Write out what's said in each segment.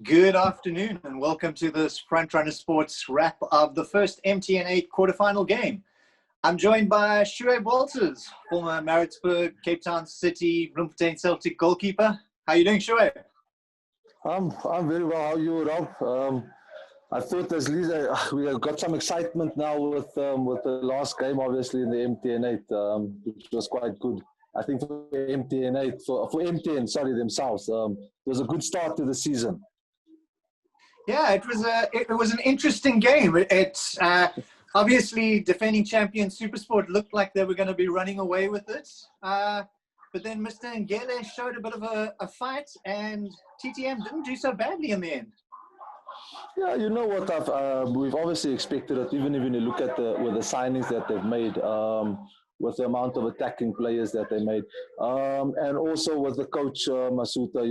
Good afternoon and welcome to this Frontrunner Sports wrap of the first MTN8 quarterfinal game. I'm joined by Shuaib, former Maritzburg, Cape Town City, Bloemfontein Celtic goalkeeper. How are you doing, Shuaib? I'm very well. How are you, Rob? I thought as least we have got some excitement now with the last game, obviously in the MTN8, which was quite good. I think for MTN8, for MTN, themselves, it was a good start to the season. Yeah, it was an interesting game. It's obviously defending champion SuperSport looked like they were going to be running away with it. But then Mr. Ngele showed a bit of a fight, and TTM didn't do so badly in the end. Yeah, you know what? We've obviously expected it, even if you look at the signings that they've made, with the amount of attacking players that they made, and also with the coach Masuta,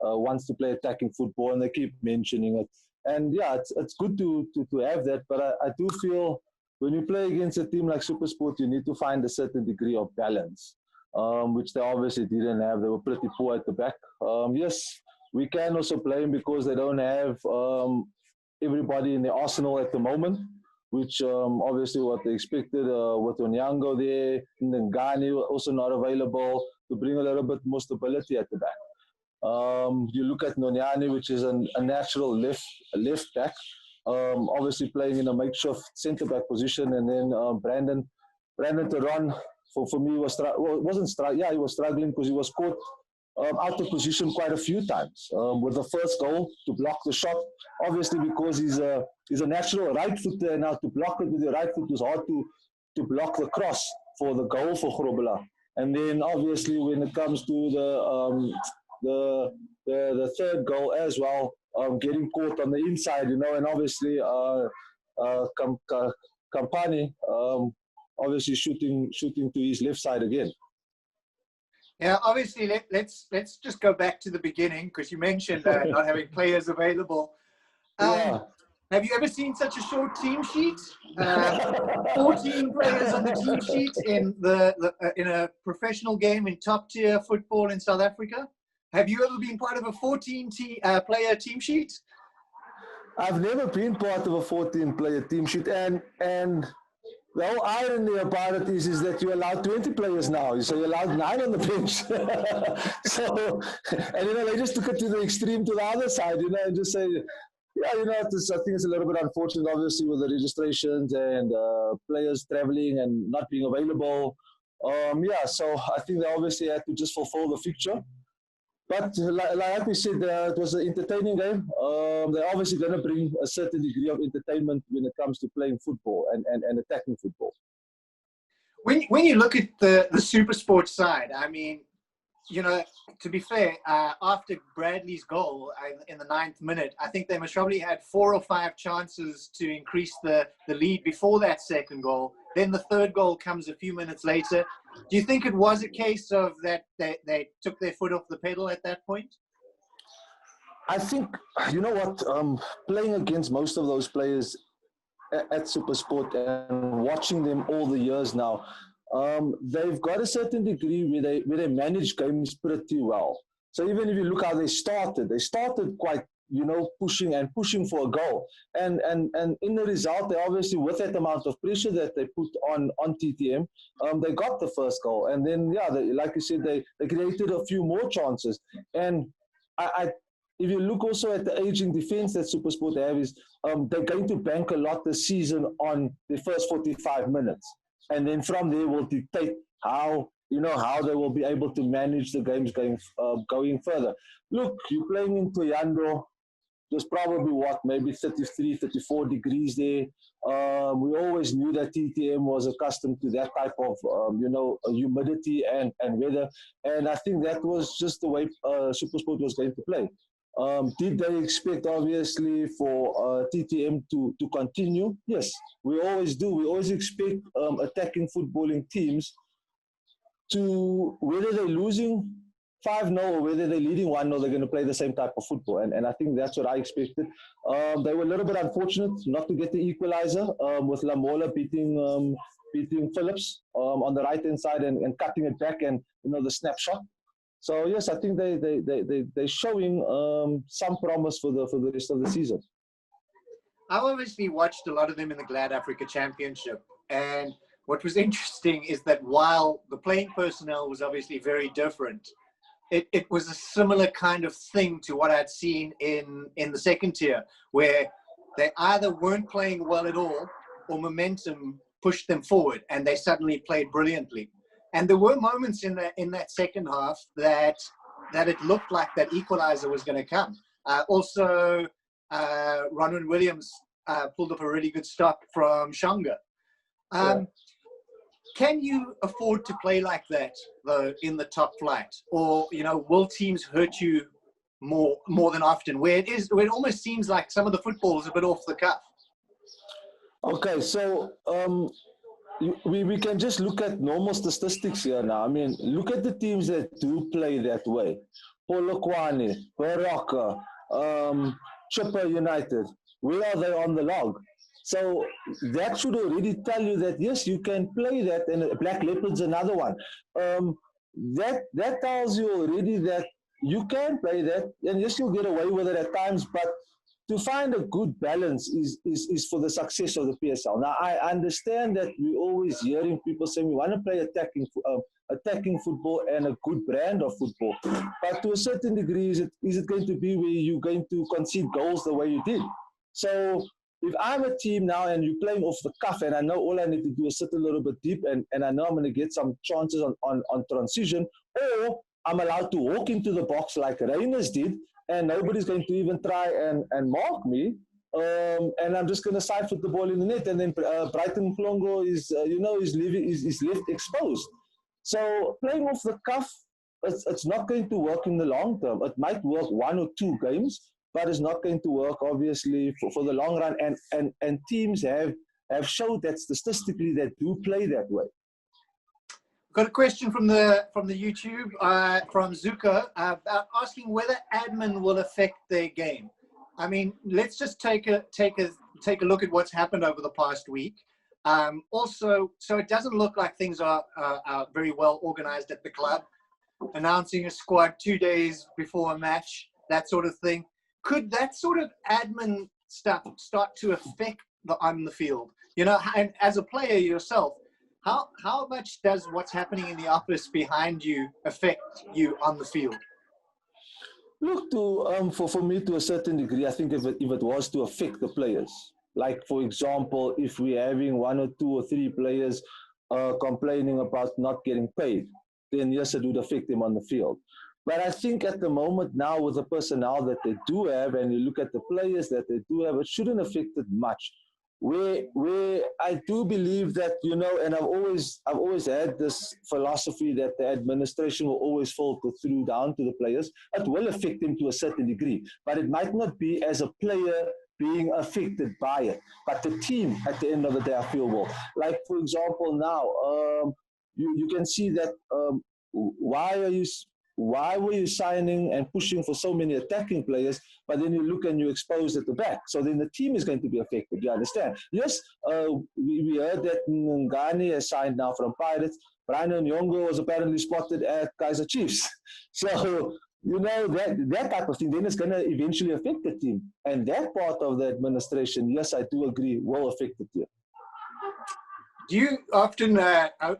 wants to play attacking football, and they keep mentioning it. And yeah, it's good to have that, but I do feel when you play against a team like SuperSport, you need to find a certain degree of balance, which they obviously didn't have. They were pretty poor at the back. Yes, we can also blame because they don't have everybody in the arsenal at the moment, which obviously what they expected with Onyango there, and then Ghani also not available to bring a little bit more stability at the back. You look at Nonyani, which is a natural left back, obviously playing in a makeshift centre back position, and then Brandon to run for me he was struggling because he was caught out of position quite a few times. With the first goal to block the shot, obviously because he's a natural right footer, and now to block it with your right foot was hard to block the cross for the goal for Grobler. And then obviously when it comes to the third goal as well, getting caught on the inside, and obviously Gamphani obviously shooting to his left side again. Yeah, obviously, let's just go back to the beginning because you mentioned not having players available. Yeah. Have you ever seen such a short team sheet? 14 players on the team sheet in a professional game in top tier football in South Africa. Have you ever been part of a 14-player team sheet? I've never been part of a 14-player team sheet, and the whole irony about it is that you're allowed 20 players now, so you're allowed 9 on the bench. So, and they just took it to the extreme, to the other side, and just say, yeah, I think it's a little bit unfortunate, obviously, with the registrations and players traveling and not being available. So I think they obviously had to just fulfill the fixture. But like we said, it was an entertaining game. They're obviously going to bring a certain degree of entertainment when it comes to playing football and attacking football. When you look at the SuperSport side, I mean, to be fair, after Bradley's goal in the 9th minute, I think they must probably had 4 or 5 chances to increase the lead before that second goal. Then the third goal comes a few minutes later. Do you think it was a case of that they took their foot off the pedal at that point? I think, playing against most of those players at SuperSport and watching them all the years now, they've got a certain degree where they manage games pretty well. So even if you look how they started quite, pushing for a goal. And in the result, they obviously, with that amount of pressure that they put on TTM, they got the first goal. And then, like you said, they created a few more chances. And if you look also at the aging defense that SuperSport have, is they're going to bank a lot this season on the first 45 minutes. And then from there will dictate how they will be able to manage the games going further. Look, you're playing in Toyando. There's probably maybe 33, 34 degrees there. We always knew that TTM was accustomed to that type of, humidity and weather. And I think that was just the way SuperSport was going to play. Did they expect, obviously, for TTM to continue? Yes, we always do. We always expect attacking footballing teams to, whether they're losing 5-0 or whether they're leading 1-0, they're going to play the same type of football. And I think that's what I expected. They were a little bit unfortunate not to get the equalizer with Lamola beating Phillips on the right-hand side and cutting it back and, the snapshot. So yes, I think they're showing some promise for the rest of the season. I obviously watched a lot of them in the Glad Africa Championship, and what was interesting is that while the playing personnel was obviously very different, it was a similar kind of thing to what I'd seen in the second tier, where they either weren't playing well at all or momentum pushed them forward and they suddenly played brilliantly. And there were moments in that second half that it looked like that equalizer was going to come. Also, Ronwen Williams pulled up a really good stop from Shanga. Can you afford to play like that, though, in the top flight? Or, will teams hurt you more than often, where it almost seems like some of the football is a bit off the cuff? Okay, so we can just look at normal statistics here now. I mean, look at the teams that do play that way. Polokwane, Baroka, Chippa United. Where are they on the log? So that should already tell you that, yes, you can play that, and Black Leopard's another one. That tells you already that you can play that, and yes, you'll get away with it at times, but to find a good balance is for the success of the PSL. Now, I understand that we're always hearing people saying we want to play attacking football and a good brand of football. But to a certain degree, is it going to be where you're going to concede goals the way you did? So if I'm a team now and you're playing off the cuff and I know all I need to do is sit a little bit deep and I know I'm going to get some chances on transition, or I'm allowed to walk into the box like Rayners did, and nobody's going to even try and mark me, and I'm just going to side foot the ball in the net, and then Brighton Mhlongo is left exposed. So playing off the cuff, it's not going to work in the long term. It might work 1 or 2 games, but it's not going to work obviously for the long run. And teams have showed that statistically they do play that way. Got a question from the YouTube from Zuko about asking whether admin will affect their game. I mean, let's just take a look at what's happened over the past week. Also, so it doesn't look like things are very well organized at the club. Announcing a squad 2 days before a match, that sort of thing. Could that sort of admin stuff start to affect on the field? And as a player yourself, how much does what's happening in the office behind you affect you on the field? Look, for me, to a certain degree, I think if it was to affect the players, like, for example, if we're having 1 or 2 or 3 players complaining about not getting paid, then yes, it would affect them on the field. But I think at the moment now, with the personnel that they do have, and you look at the players that they do have, it shouldn't affect it much. Where I do believe that, and I've always had this philosophy that the administration will always filter through down to the players. It will affect them to a certain degree, but it might not be as a player being affected by it, but the team at the end of the day, I feel will. Like, for example, now you can see that why were you signing and pushing for so many attacking players, but then you look and you expose at the back? So then the team is going to be affected, you understand? Yes, we heard that Ngani has signed now from Pirates. Brian Nyongo was apparently spotted at Kaizer Chiefs. So, that type of thing, then it's going to eventually affect the team. And that part of the administration, yes, I do agree, will affect the team. Do you often,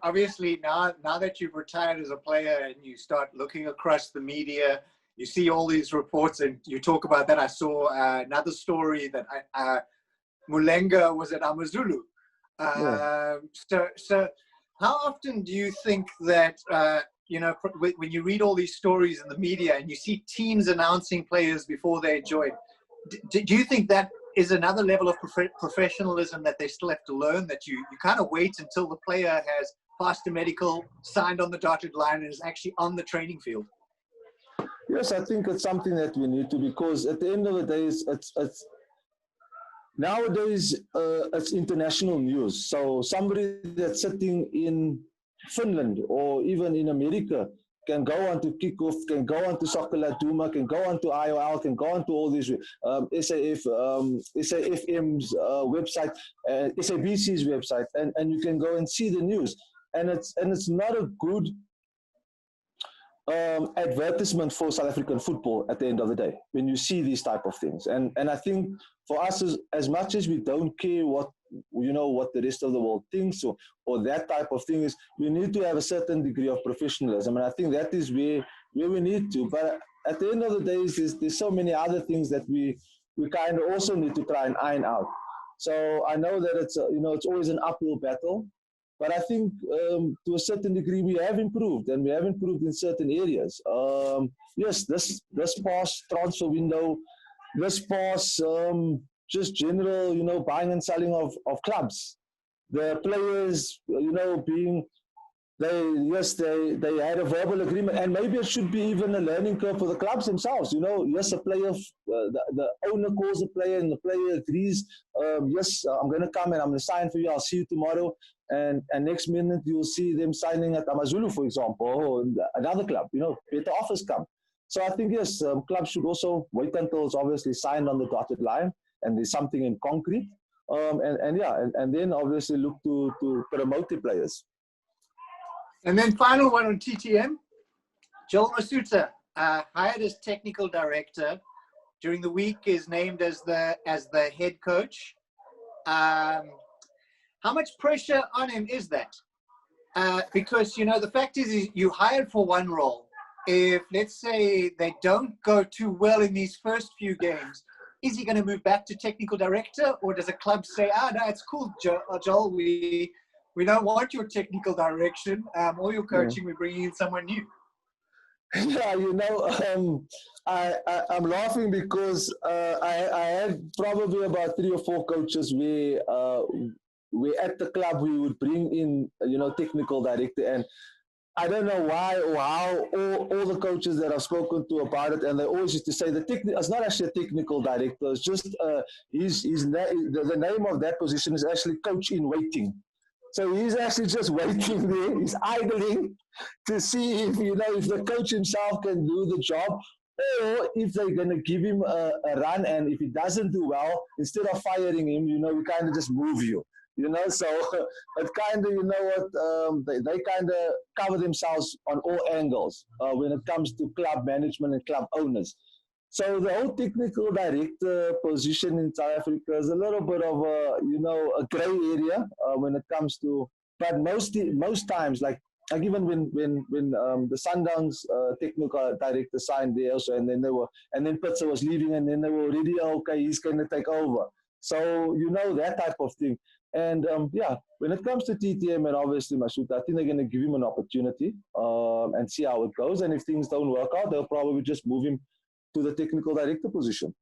obviously, now that you've retired as a player and you start looking across the media, you see all these reports and you talk about that. I saw another story that Mulenga was at Amazulu. So how often do you think that, when you read all these stories in the media and you see teams announcing players before they join, do you think that is another level of professionalism that they still have to learn, that you kind of wait until the player has passed a medical, signed on the dotted line, and is actually on the training field? Yes, I think it's something that we need to, because at the end of the day, it's nowadays it's international news. So somebody that's sitting in Finland or even in America can go on to Kickoff, can go on to Soccer Laduma, can go on to IOL, can go on to all these SAFM's website, SABC's website, and you can go and see the news. And it's not a good advertisement for South African football at the end of the day when you see these type of things. And I think for us, as much as we don't care what the rest of the world thinks or that type of thing is, we need to have a certain degree of professionalism. And I think that is where we need to. But at the end of the day, there's so many other things that we kind of also need to try and iron out. So I know that it's always an uphill battle. But I think to a certain degree we have improved, and we have improved in certain areas. Yes, this past transfer window, this past just general, buying and selling of clubs, the players, being they had a verbal agreement, and maybe it should be even a learning curve for the clubs themselves. Yes, a player, the owner calls the player, and the player agrees. Yes, I'm going to come and I'm going to sign for you. I'll see you tomorrow. And next minute you'll see them signing at Amazulu, for example, or another club. Better offers come. So I think yes, clubs should also wait until it's obviously signed on the dotted line and there's something in concrete. And then obviously look to promote the players. And then final one on TTM, Joel Masuta, hired as technical director, during the week is named as the head coach. How much pressure on him is that? Because, the fact is you hired for one role. If, let's say, they don't go too well in these first few games, is he going to move back to technical director? Or does a club say, no, it's cool, Joel, we don't want your technical direction or your coaching, we're bringing in someone new? Yeah, I'm laughing because I had probably about 3 or 4 coaches where at the club we would bring in, technical director, and I don't know why or how all the coaches that I've spoken to about it, and they always used to say it's not actually a technical director, it's just the name of that position is actually coach in waiting. So he's actually just waiting there. He's idling to see if the coach himself can do the job, or if they're going to give him a run, and if he doesn't do well, instead of firing him, we kind of just move you. So it kind of, they kind of cover themselves on all angles when it comes to club management and club owners. So the whole technical director position in South Africa is a little bit of a gray area when it comes to, but most times, like even when the Sundowns technical director signed there also, and then Pitzer was leaving, and then they were already, okay, he's going to take over. So that type of thing. And when it comes to TTM and obviously Masuta, I think they're going to give him an opportunity and see how it goes. And if things don't work out, they'll probably just move him to the technical director position.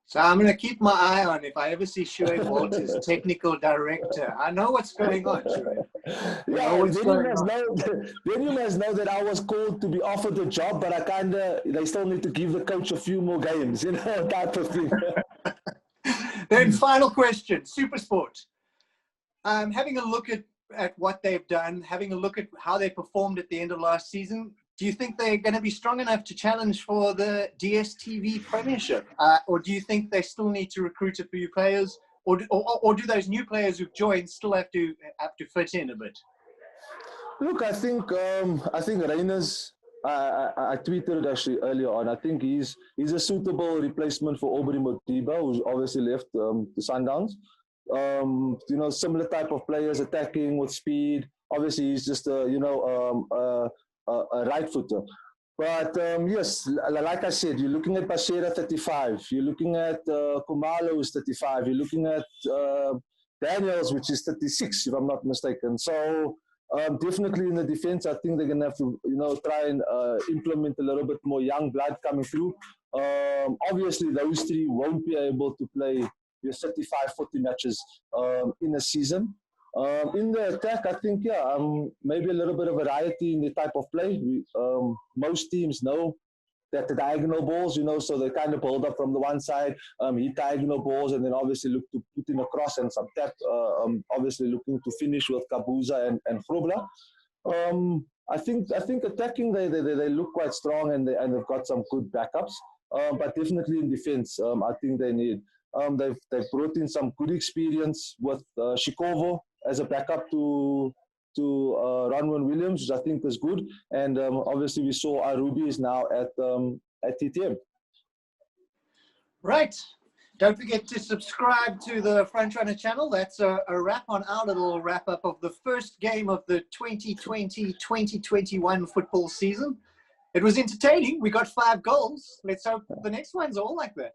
So I'm going to keep my eye on if I ever see Shuaib Walters, technical director. I know what's going on, Shuaib. Then you must know that I was called to be offered the job, but they still need to give the coach a few more games, type of thing. Then final question, SuperSport. Having a look at what they've done, having a look at how they performed at the end of last season, do you think they're going to be strong enough to challenge for the DStv Premiership? Or do you think they still need to recruit a few players? Or do those new players who've joined still have to fit in a bit? Look, I think Rayners, I tweeted it actually earlier on. I think he's a suitable replacement for Aubrey Modiba, who's obviously left the Sundowns. Similar type of players, attacking with speed. Obviously, he's just a right footer. But yes, like I said, you're looking at Bashira 35. You're looking at Kumalo, who's 35. You're looking at Daniels, which is 36, if I'm not mistaken. So definitely in the defense, I think they're going to have to, try and implement a little bit more young blood coming through. Obviously, those 3 won't be able to play your 35, 40 matches in a season. In the attack, I think, maybe a little bit of variety in the type of play. Most teams know that the diagonal balls, so they kind of build up from the one side, hit diagonal balls, and then obviously look to put in a cross and some tap, obviously looking to finish with Kabuza and Grobler. I think attacking, they look quite strong, and they've got some good backups. But definitely in defense, I think they need. They've brought in some good experience with Shikovo as a backup to to Ronwen Williams, which I think is good. And obviously we saw Arubi is now at TTM. Right. Don't forget to subscribe to the Frontrunner channel. That's a wrap on our little wrap-up of the first game of the 2020-2021 football season. It was entertaining. We got 5 goals. Let's hope the next one's all like that.